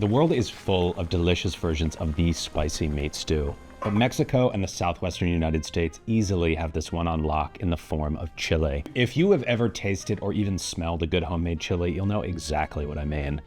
The world is full of delicious versions of the spicy meat stew, but Mexico and the southwestern United States easily have this one on lock in the form of chili. If you have ever tasted or even smelled a good homemade chili, you'll know exactly what I mean.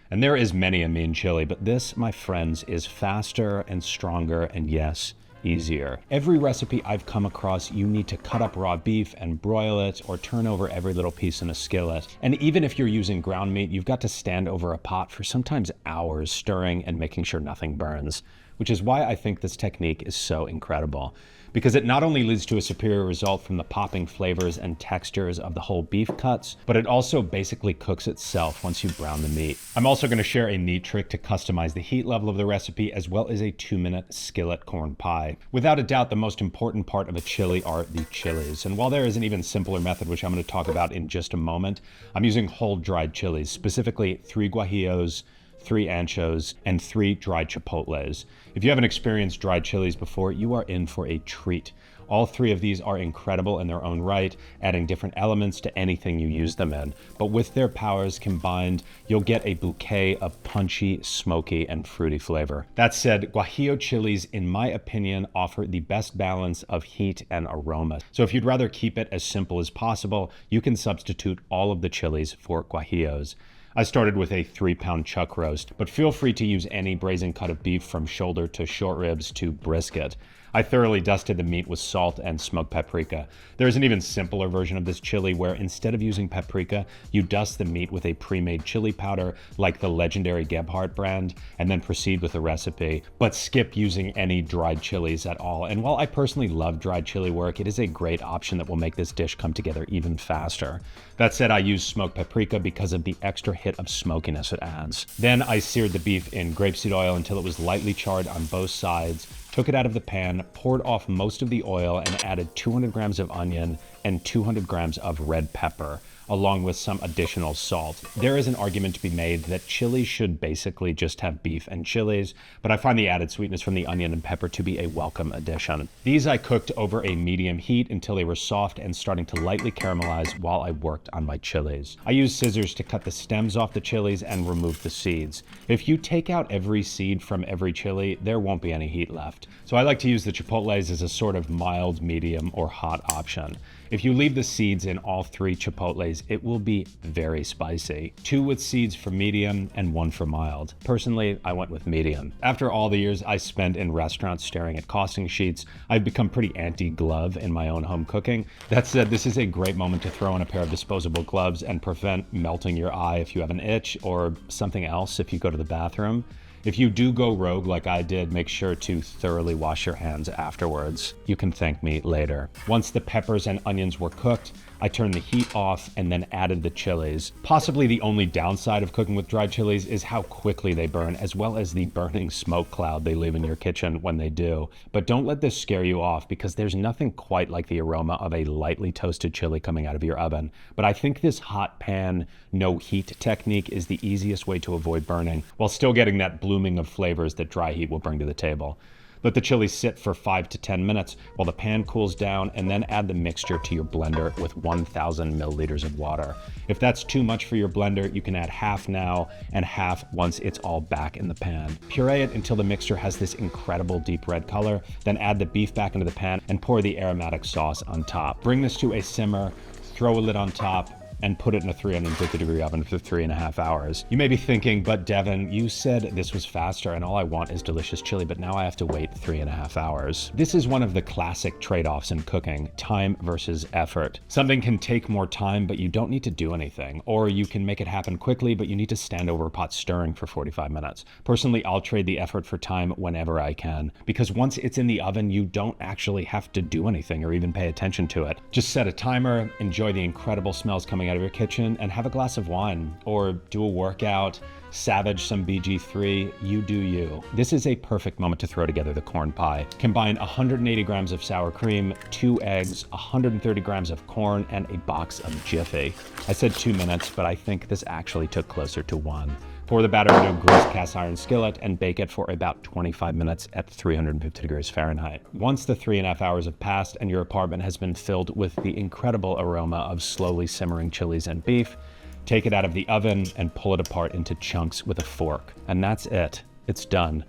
And there is many a mean chili, but this, my friends, is faster and stronger and yes, easier. Every recipe I've come across, you need to cut up raw beef and broil it or turn over every little piece in a skillet. And even if you're using ground meat, you've got to stand over a pot for sometimes hours stirring and making sure nothing burns, which is why I think this technique is so incredible. Because it not only leads to a superior result from the popping flavors and textures of the whole beef cuts, but it also basically cooks itself once you brown the meat. I'm also going to share a neat trick to customize the heat level of the recipe, as well as a 2-minute skillet corn pie. Without a doubt, the most important part of a chili are the chilies. And while there is an even simpler method, which I'm going to talk about in just a moment, I'm using whole dried chilies, specifically 3 guajillos, 3 anchos, and 3 dried chipotles. If you haven't experienced dried chilies before, you are in for a treat. All 3 of these are incredible in their own right, adding different elements to anything you use them in. But with their powers combined, you'll get a bouquet of punchy, smoky, and fruity flavor. That said, guajillo chilies, in my opinion, offer the best balance of heat and aroma. So if you'd rather keep it as simple as possible, you can substitute all of the chilies for guajillos. I started with a 3-pound chuck roast, but feel free to use any braising cut of beef from shoulder to short ribs to brisket. I thoroughly dusted the meat with salt and smoked paprika. There's an even simpler version of this chili where instead of using paprika, you dust the meat with a pre-made chili powder like the legendary Gebhardt brand, and then proceed with the recipe, but skip using any dried chilies at all. And while I personally love dried chili work, it is a great option that will make this dish come together even faster. That said, I use smoked paprika because of the extra hit of smokiness it adds. Then I seared the beef in grapeseed oil until it was lightly charred on both sides, took it out of the pan, poured off most of the oil, and added 200 grams of onion and 200 grams of red pepper, along with some additional salt. There is an argument to be made that chili should basically just have beef and chilies, but I find the added sweetness from the onion and pepper to be a welcome addition. These I cooked over a medium heat until they were soft and starting to lightly caramelize while I worked on my chilies. I used scissors to cut the stems off the chilies and remove the seeds. If you take out every seed from every chili, there won't be any heat left. So I like to use the chipotles as a sort of mild, medium, or hot option. If you leave the seeds in all 3 chipotles, it will be very spicy. 2 with seeds for medium and 1 for mild. Personally, I went with medium. After all the years I spent in restaurants staring at costing sheets, I've become pretty anti-glove in my own home cooking. That said, this is a great moment to throw in a pair of disposable gloves and prevent melting your eye if you have an itch, or something else if you go to the bathroom. If you do go rogue like I did, make sure to thoroughly wash your hands afterwards. You can thank me later. Once the peppers and onions were cooked, I turned the heat off and then added the chilies. Possibly the only downside of cooking with dried chilies is how quickly they burn, as well as the burning smoke cloud they leave in your kitchen when they do. But don't let this scare you off, because there's nothing quite like the aroma of a lightly toasted chili coming out of your oven. But I think this hot pan, no heat technique is the easiest way to avoid burning, while still getting that blooming of flavors that dry heat will bring to the table. Let the chili sit for 5 to 10 minutes while the pan cools down, and then add the mixture to your blender with 1,000 milliliters of water. If that's too much for your blender, you can add half now and half once it's all back in the pan. Puree it until the mixture has this incredible deep red color, then add the beef back into the pan and pour the aromatic sauce on top. Bring this to a simmer, throw a lid on top, and put it in a 350-degree oven for 3.5 hours. You may be thinking, but Devin, you said this was faster and all I want is delicious chili, but now I have to wait 3.5 hours. This is one of the classic trade-offs in cooking, time versus effort. Something can take more time, but you don't need to do anything. Or you can make it happen quickly, but you need to stand over a pot stirring for 45 minutes. Personally, I'll trade the effort for time whenever I can, because once it's in the oven, you don't actually have to do anything or even pay attention to it. Just set a timer, enjoy the incredible smells coming out of your kitchen, and have a glass of wine, or do a workout, savage some BG3, you do you. This is a perfect moment to throw together the corn pie. Combine 180 grams of sour cream, 2 eggs, 130 grams of corn, and a box of Jiffy. I said 2 minutes, but I think this actually took closer to 1. Pour the batter into a greased cast iron skillet and bake it for about 25 minutes at 350 degrees Fahrenheit. Once the 3.5 hours have passed and your apartment has been filled with the incredible aroma of slowly simmering chilies and beef, Take it out of the oven and pull it apart into chunks with a fork. And that's it. It's done.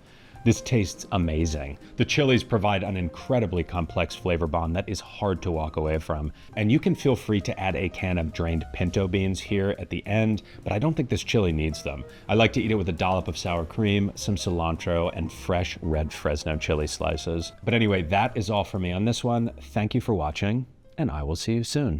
This tastes amazing. The chilies provide an incredibly complex flavor bomb that is hard to walk away from. And you can feel free to add a can of drained pinto beans here at the end, but I don't think this chili needs them. I like to eat it with a dollop of sour cream, some cilantro, and fresh red Fresno chili slices. But anyway, that is all for me on this one. Thank you for watching, and I will see you soon.